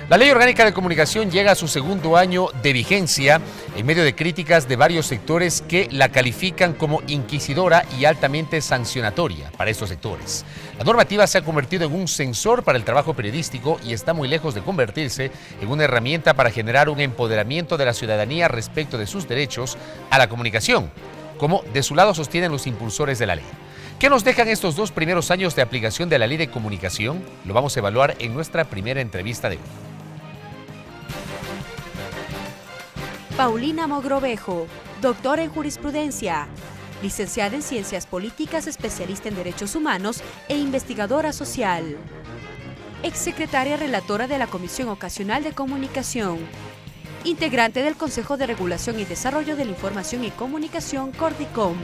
La Ley Orgánica de Comunicación llega a su segundo año de vigencia en medio de críticas de varios sectores que la califican como inquisidora y altamente sancionatoria para estos sectores. La normativa se ha convertido en un censor para el trabajo periodístico y está muy lejos de convertirse en una herramienta para generar un empoderamiento de la ciudadanía respecto de sus derechos a la comunicación, como de su lado sostienen los impulsores de la ley. ¿Qué nos dejan estos 2 primeros años de aplicación de la Ley de Comunicación? Lo vamos a evaluar en nuestra primera entrevista de hoy. Paulina Mogrovejo, doctora en jurisprudencia, licenciada en Ciencias Políticas, especialista en Derechos Humanos e investigadora social. Exsecretaria relatora de la Comisión Ocasional de Comunicación. Integrante del Consejo de Regulación y Desarrollo de la Información y Comunicación, Cordicom.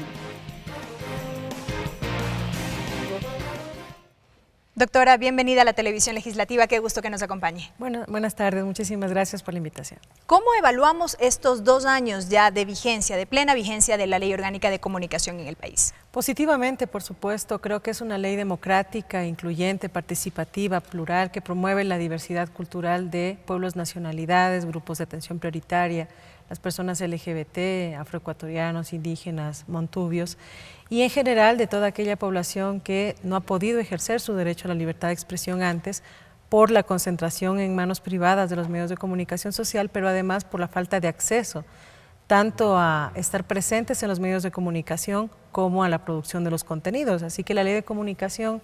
Doctora, bienvenida a la Televisión Legislativa, qué gusto que nos acompañe. Bueno, buenas tardes, muchísimas gracias por la invitación. ¿Cómo evaluamos estos 2 años ya de vigencia, de plena vigencia de la Ley Orgánica de Comunicación en el país? Positivamente, por supuesto, creo que es una ley democrática, incluyente, participativa, plural, que promueve la diversidad cultural de pueblos, nacionalidades, grupos de atención prioritaria, las personas LGBT, afroecuatorianos, indígenas, montubios, y en general de toda aquella población que no ha podido ejercer su derecho a la libertad de expresión antes por la concentración en manos privadas de los medios de comunicación social, pero además por la falta de acceso tanto a estar presentes en los medios de comunicación como a la producción de los contenidos. Así que la Ley de Comunicación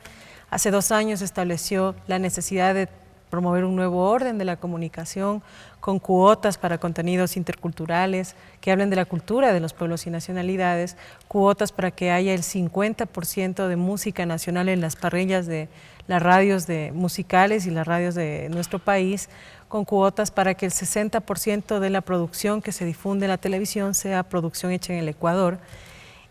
hace 2 años estableció la necesidad de promover un nuevo orden de la comunicación con cuotas para contenidos interculturales que hablen de la cultura de los pueblos y nacionalidades, cuotas para que haya el 50% de música nacional en las parrillas de las radios musicales y las radios de nuestro país, con cuotas para que el 60% de la producción que se difunde en la televisión sea producción hecha en el Ecuador,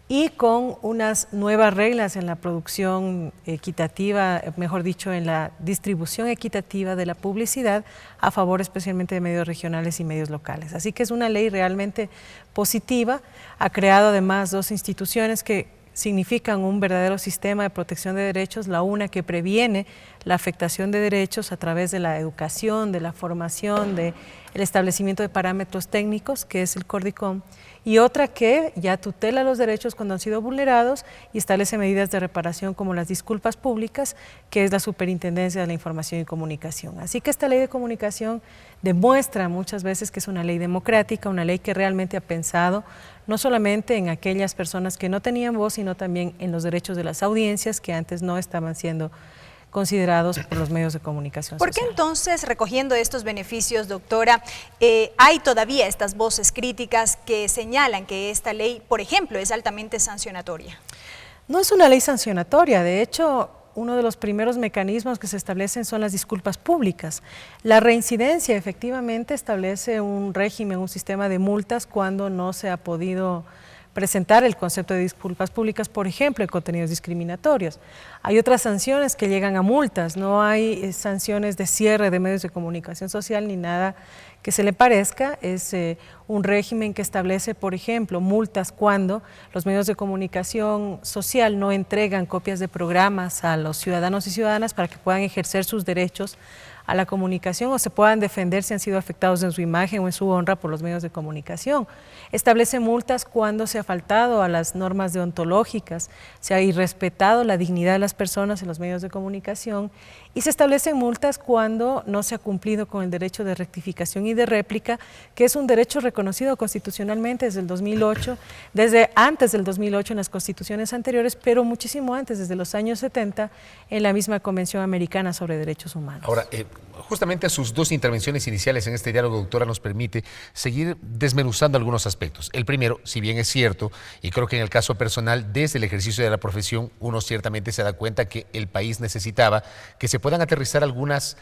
y con unas nuevas reglas en la producción equitativa, mejor dicho, en la distribución equitativa de la publicidad a favor especialmente de medios regionales y medios locales. Así que es una ley realmente positiva, ha creado además 2 instituciones que significan un verdadero sistema de protección de derechos, la una que previene la afectación de derechos a través de la educación, de la formación, del establecimiento de parámetros técnicos, que es el Cordicom, y otra que ya tutela los derechos cuando han sido vulnerados y establece medidas de reparación como las disculpas públicas, que es la Superintendencia de la Información y Comunicación. Así que esta ley de comunicación demuestra muchas veces que es una ley democrática, una ley que realmente ha pensado no solamente en aquellas personas que no tenían voz, sino también en los derechos de las audiencias que antes no estaban siendo considerados por los medios de comunicación social. ¿Por qué entonces, recogiendo estos beneficios, doctora, hay todavía estas voces críticas que señalan que esta ley, por ejemplo, es altamente sancionatoria? No es una ley sancionatoria, de hecho, uno de los primeros mecanismos que se establecen son las disculpas públicas. La reincidencia efectivamente establece un régimen, un sistema de multas cuando no se ha podido presentar el concepto de disculpas públicas, por ejemplo, en contenidos discriminatorios. Hay otras sanciones que llegan a multas, no hay sanciones de cierre de medios de comunicación social ni nada que se le parezca. Es un régimen que establece, por ejemplo, multas cuando los medios de comunicación social no entregan copias de programas a los ciudadanos y ciudadanas para que puedan ejercer sus derechos a la comunicación o se puedan defender si han sido afectados en su imagen o en su honra por los medios de comunicación. Establece multas cuando se ha faltado a las normas deontológicas, se ha irrespetado la dignidad de las personas en los medios de comunicación, y se establecen multas cuando no se ha cumplido con el derecho de rectificación y de réplica, que es un derecho reconocido constitucionalmente desde el 2008, desde antes del 2008 en las constituciones anteriores, pero muchísimo antes, desde los años 70, en la misma Convención Americana sobre Derechos Humanos. Ahora, justamente sus 2 intervenciones iniciales en este diálogo, doctora, nos permite seguir desmenuzando algunos aspectos. El primero, si bien es cierto, y creo que en el caso personal, desde el ejercicio de la profesión, uno ciertamente se da cuenta que el país necesitaba que se puedan aterrizar algunas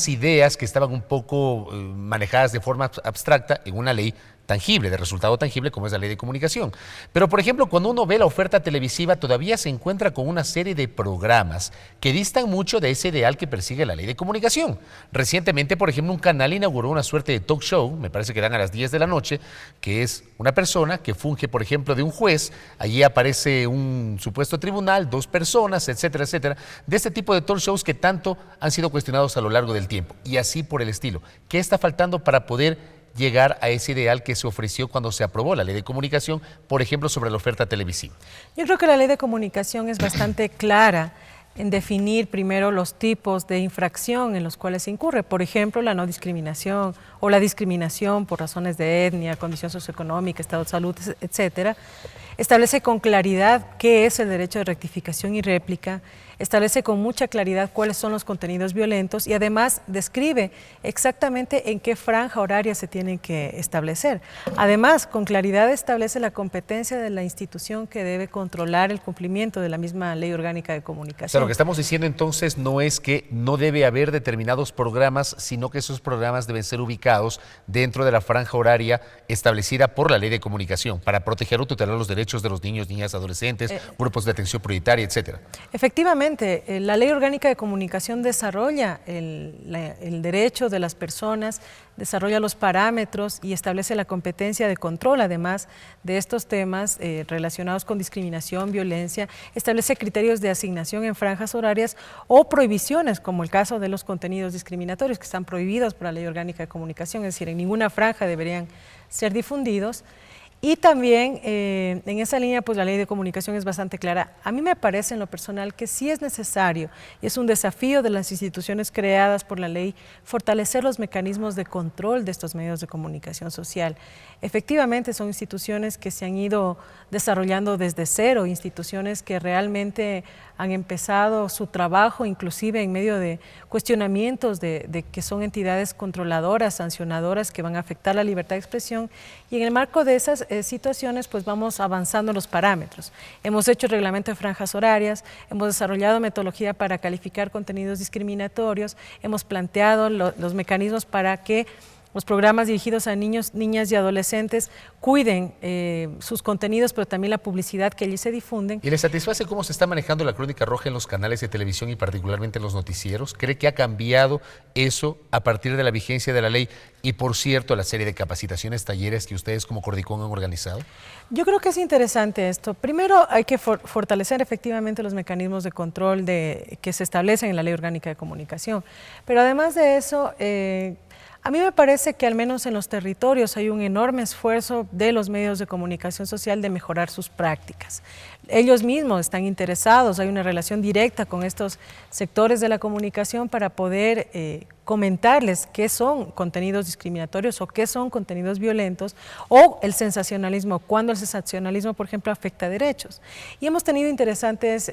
ideas que estaban un poco manejadas de forma abstracta en una ley tangible, de resultado tangible, como es la ley de comunicación. Pero, por ejemplo, cuando uno ve la oferta televisiva, todavía se encuentra con una serie de programas que distan mucho de ese ideal que persigue la ley de comunicación. Recientemente, por ejemplo, un canal inauguró una suerte de talk show, me parece que dan a las 10 de la noche, que es una persona que funge, por ejemplo, de un juez. Allí aparece un supuesto tribunal, 2 personas, etcétera, etcétera, de este tipo de talk shows que tanto han sido cuestionados a lo largo del tiempo, y así por el estilo. ¿Qué está faltando para poder llegar a ese ideal que se ofreció cuando se aprobó la ley de comunicación, por ejemplo, sobre la oferta televisiva? Yo creo que la ley de comunicación es bastante clara en definir primero los tipos de infracción en los cuales se incurre. Por ejemplo, la no discriminación o la discriminación por razones de etnia, condición socioeconómica, estado de salud, etcétera. Establece con claridad qué es el derecho de rectificación y réplica, establece con mucha claridad cuáles son los contenidos violentos y además describe exactamente en qué franja horaria se tienen que establecer. Además, con claridad establece la competencia de la institución que debe controlar el cumplimiento de la misma Ley Orgánica de Comunicación. O sea, lo que estamos diciendo entonces no es que no debe haber determinados programas, sino que esos programas deben ser ubicados dentro de la franja horaria establecida por la Ley de Comunicación para proteger o tutelar los derechos de los niños, niñas, adolescentes, grupos de atención prioritaria, etcétera. Efectivamente, la Ley Orgánica de Comunicación desarrolla el derecho de las personas, desarrolla los parámetros y establece la competencia de control, además de estos temas relacionados con discriminación, violencia, establece criterios de asignación en franjas horarias o prohibiciones, como el caso de los contenidos discriminatorios que están prohibidos por la Ley Orgánica de Comunicación, es decir, en ninguna franja deberían ser difundidos. Y también en esa línea, pues la ley de comunicación es bastante clara. A mí me parece en lo personal que sí es necesario, y es un desafío de las instituciones creadas por la ley, fortalecer los mecanismos de control de estos medios de comunicación social. Efectivamente son instituciones que se han ido desarrollando desde cero, instituciones que realmente han empezado su trabajo inclusive en medio de cuestionamientos de que son entidades controladoras, sancionadoras que van a afectar la libertad de expresión, y en el marco de esas situaciones pues vamos avanzando los parámetros. Hemos hecho el reglamento de franjas horarias, hemos desarrollado metodología para calificar contenidos discriminatorios, hemos planteado los mecanismos para que los programas dirigidos a niños, niñas y adolescentes cuiden sus contenidos, pero también la publicidad que allí se difunden. ¿Y le satisface cómo se está manejando la crónica roja en los canales de televisión y particularmente en los noticieros? ¿Cree que ha cambiado eso a partir de la vigencia de la ley y, por cierto, la serie de capacitaciones, talleres que ustedes como Cordicón han organizado? Yo creo que es interesante esto. Primero hay que fortalecer efectivamente los mecanismos de control que se establecen en la Ley Orgánica de Comunicación, pero además de eso, a mí me parece que al menos en los territorios hay un enorme esfuerzo de los medios de comunicación social de mejorar sus prácticas. Ellos mismos están interesados, hay una relación directa con estos sectores de la comunicación para poder comentarles qué son contenidos discriminatorios o qué son contenidos violentos o el sensacionalismo, cuando el sensacionalismo, por ejemplo, afecta derechos. Y hemos tenido interesantes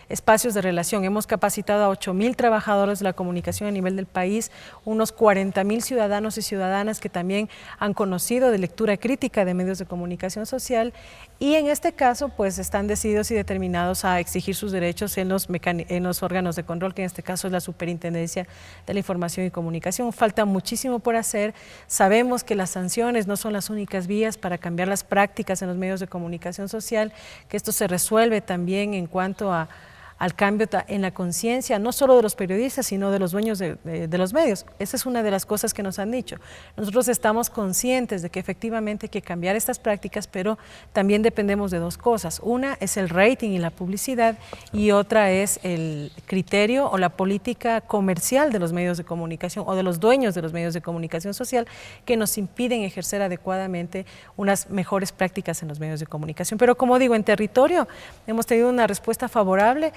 espacios de relación. Hemos capacitado a 8,000 trabajadores de la comunicación a nivel del país, unos 40,000 ciudadanos y ciudadanas que también han conocido de lectura crítica de medios de comunicación social, y en este caso pues están decididos y determinados a exigir sus derechos en los órganos de control, que en este caso es la Superintendencia de la Información y Comunicación. Falta muchísimo por hacer. Sabemos que las sanciones no son las únicas vías para cambiar las prácticas en los medios de comunicación social, que esto se resuelve también en cuanto al cambio en la conciencia, no solo de los periodistas, sino de los dueños de los medios. Esa es una de las cosas que nos han dicho. Nosotros estamos conscientes de que efectivamente hay que cambiar estas prácticas, pero también dependemos de dos cosas. Una es el rating y la publicidad, y otra es el criterio o la política comercial de los medios de comunicación o de los dueños de los medios de comunicación social, que nos impiden ejercer adecuadamente unas mejores prácticas en los medios de comunicación. Pero como digo, en territorio hemos tenido una respuesta favorable,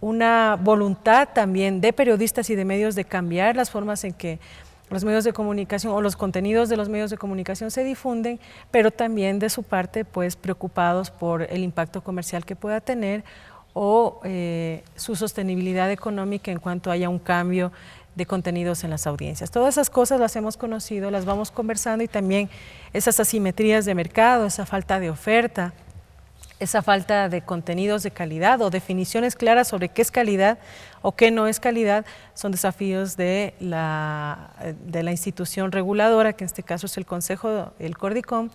una voluntad también de periodistas y de medios de cambiar las formas en que los medios de comunicación o los contenidos de los medios de comunicación se difunden, pero también de su parte pues preocupados por el impacto comercial que pueda tener o su sostenibilidad económica en cuanto haya un cambio de contenidos en las audiencias. Todas esas cosas las hemos conocido, las vamos conversando, y también esas asimetrías de mercado, esa falta de oferta, esa falta de contenidos de calidad o definiciones claras sobre qué es calidad o qué no es calidad son desafíos de la institución reguladora, que en este caso es el Consejo, el Cordicom,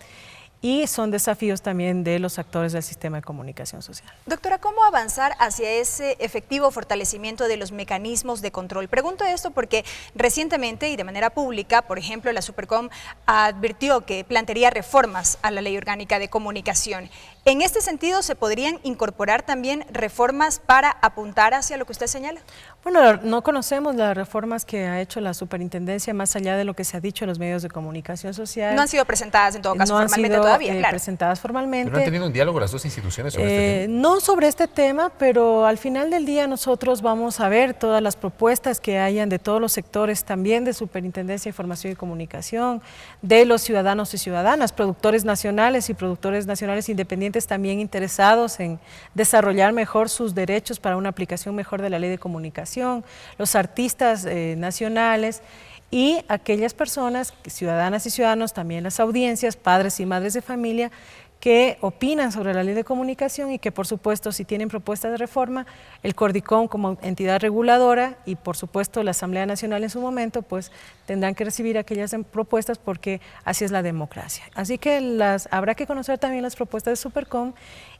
y son desafíos también de los actores del sistema de comunicación social. Doctora, ¿cómo avanzar hacia ese efectivo fortalecimiento de los mecanismos de control? Pregunto esto porque recientemente y de manera pública, por ejemplo, la Supercom advirtió que plantearía reformas a la Ley Orgánica de Comunicación. En este sentido, ¿se podrían incorporar también reformas para apuntar hacia lo que usted señala? Bueno, no conocemos las reformas que ha hecho la superintendencia más allá de lo que se ha dicho en los medios de comunicación social. No han sido presentadas en todo caso formalmente todavía, claro. Presentadas formalmente. ¿Pero no han tenido un diálogo las dos instituciones sobre este tema? No sobre este tema, pero al final del día nosotros vamos a ver todas las propuestas que hayan de todos los sectores, también de Superintendencia de Información y Comunicación, de los ciudadanos y ciudadanas, productores nacionales y productores nacionales independientes también interesados en desarrollar mejor sus derechos para una aplicación mejor de la Ley de Comunicación, los artistas nacionales y aquellas personas, ciudadanas y ciudadanos, también las audiencias, padres y madres de familia, que opinan sobre la Ley de Comunicación y que, por supuesto, si tienen propuestas de reforma, el Cordicom como entidad reguladora y, por supuesto, la Asamblea Nacional en su momento, pues tendrán que recibir aquellas propuestas porque así es la democracia. Así que habrá que conocer también las propuestas de Supercom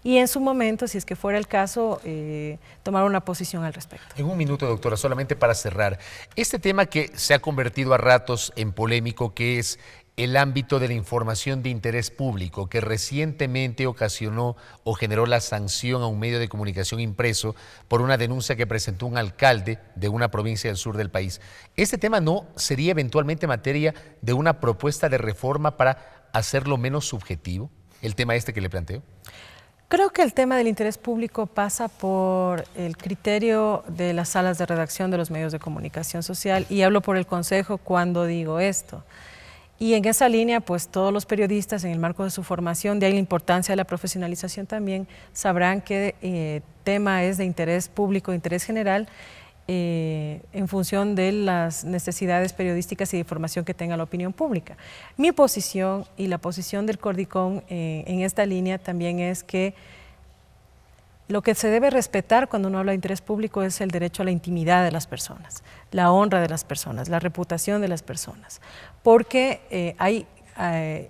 y en su momento, si es que fuera el caso, tomar una posición al respecto. En un minuto, doctora, solamente para cerrar, este tema que se ha convertido a ratos en polémico, que es el ámbito de la información de interés público, que recientemente ocasionó o generó la sanción a un medio de comunicación impreso por una denuncia que presentó un alcalde de una provincia del sur del país. ¿Este tema no sería eventualmente materia de una propuesta de reforma para hacerlo menos subjetivo, el tema este que le planteo? Creo que el tema del interés público pasa por el criterio de las salas de redacción de los medios de comunicación social, y hablo por el Consejo cuando digo esto. Y en esa línea, pues todos los periodistas, en el marco de su formación, de ahí la importancia de la profesionalización también, sabrán qué tema es de interés público, de interés general, en función de las necesidades periodísticas y de información que tenga la opinión pública. Mi posición y la posición del Cordicom en esta línea también es que lo que se debe respetar cuando uno habla de interés público es el derecho a la intimidad de las personas, la honra de las personas, la reputación de las personas, porque hay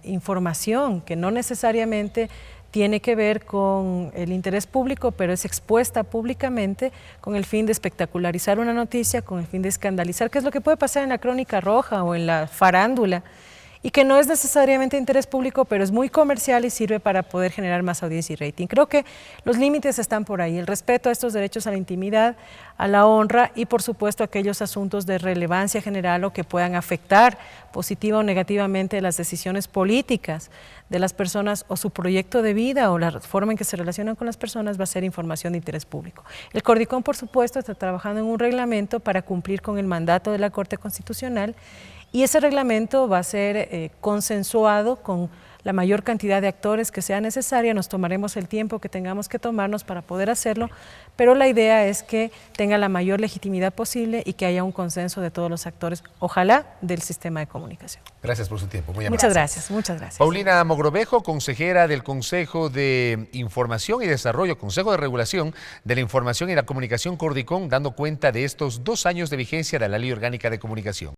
información que no necesariamente tiene que ver con el interés público, pero es expuesta públicamente con el fin de espectacularizar una noticia, con el fin de escandalizar, que es lo que puede pasar en la Crónica Roja o en la farándula, y que no es necesariamente de interés público, pero es muy comercial y sirve para poder generar más audiencia y rating. Creo que los límites están por ahí, el respeto a estos derechos a la intimidad, a la honra y, por supuesto, aquellos asuntos de relevancia general o que puedan afectar positiva o negativamente las decisiones políticas de las personas o su proyecto de vida o la forma en que se relacionan con las personas va a ser información de interés público. El Cordicom, por supuesto, está trabajando en un reglamento para cumplir con el mandato de la Corte Constitucional, y ese reglamento va a ser consensuado con la mayor cantidad de actores que sea necesaria. Nos tomaremos el tiempo que tengamos que tomarnos para poder hacerlo, pero la idea es que tenga la mayor legitimidad posible y que haya un consenso de todos los actores, ojalá del sistema de comunicación. Gracias por su tiempo. Muy amable. Muchas gracias, muchas gracias. Paulina Mogrovejo, consejera del Consejo de Información y Desarrollo, Consejo de Regulación de la Información y la Comunicación Cordicom, dando cuenta de estos 2 años de vigencia de la Ley Orgánica de Comunicación.